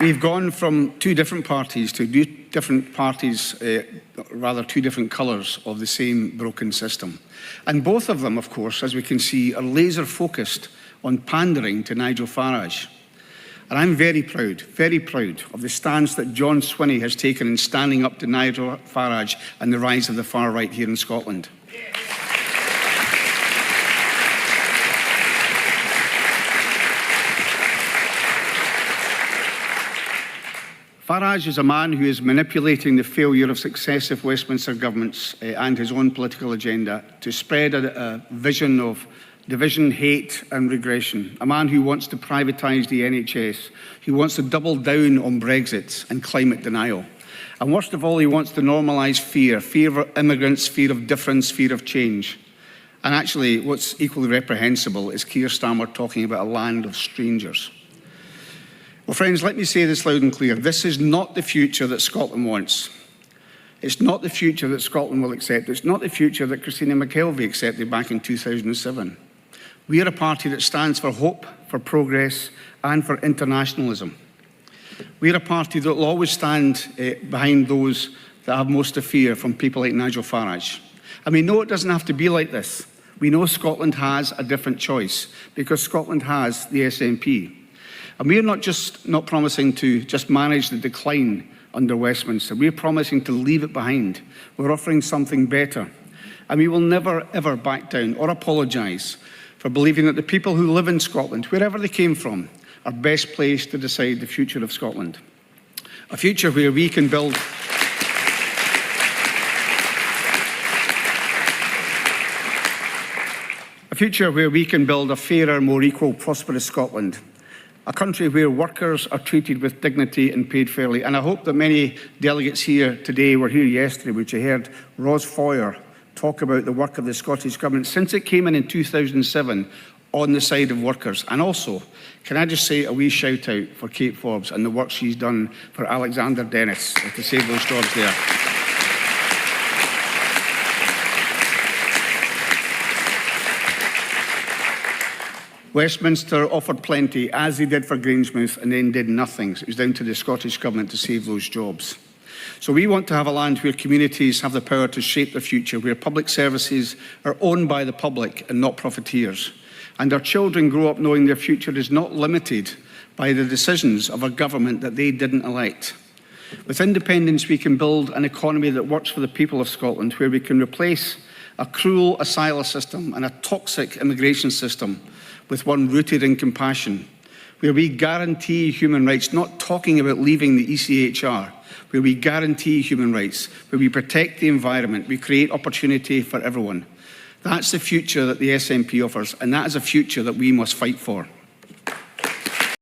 We've gone from two different parties to two different colours of the same broken system. And both of them, of course, as we can see, are laser focused on pandering to Nigel Farage. And I'm very proud of the stance that John Swinney has taken in standing up to Nigel Farage and the rise of the far right here in Scotland. Farage is a man who is manipulating the failure of successive Westminster governments and his own political agenda to spread a vision of division, hate and regression. A man who wants to privatise the NHS, who wants to double down on Brexit and climate denial. And worst of all, he wants to normalise fear of immigrants, fear of difference, fear of change. And actually, what's equally reprehensible is Keir Starmer talking about a land of strangers. Well, friends, let me say this loud and clear. This is not the future that Scotland wants. It's not the future that Scotland will accept. It's not the future that Christina McKelvey accepted back in 2007. We are a party that stands for hope, for progress, and for internationalism. We are a party that will always stand behind those that have most to fear from people like Nigel Farage. And we know it doesn't have to be like this. We know Scotland has a different choice because Scotland has the SNP. And we are not promising to just manage the decline under Westminster. We are promising to leave it behind. We're offering something better. And we will never, ever back down or apologise for believing that the people who live in Scotland, wherever they came from, are best placed to decide the future of Scotland. A future where we can build a fairer, more equal, prosperous Scotland. A country where workers are treated with dignity and paid fairly. And I hope that many delegates here today were here yesterday, which you heard Ros Foyer talk about the work of the Scottish Government since it came in 2007 on the side of workers. And also, can I just say a wee shout out for Kate Forbes and the work she's done for Alexander Dennis to save those jobs there. Westminster offered plenty, as they did for Grangemouth, and then did nothing. It was down to the Scottish Government to save those jobs. So we want to have a land where communities have the power to shape their future, where public services are owned by the public and not profiteers, and our children grow up knowing their future is not limited by the decisions of a government that they didn't elect. With independence, we can build an economy that works for the people of Scotland, where we can replace a cruel asylum system and a toxic immigration system with one rooted in compassion, where we guarantee human rights, not talking about leaving the ECHR, where we guarantee human rights, where we protect the environment, we create opportunity for everyone. That's the future that the SNP offers, and that is a future that we must fight for.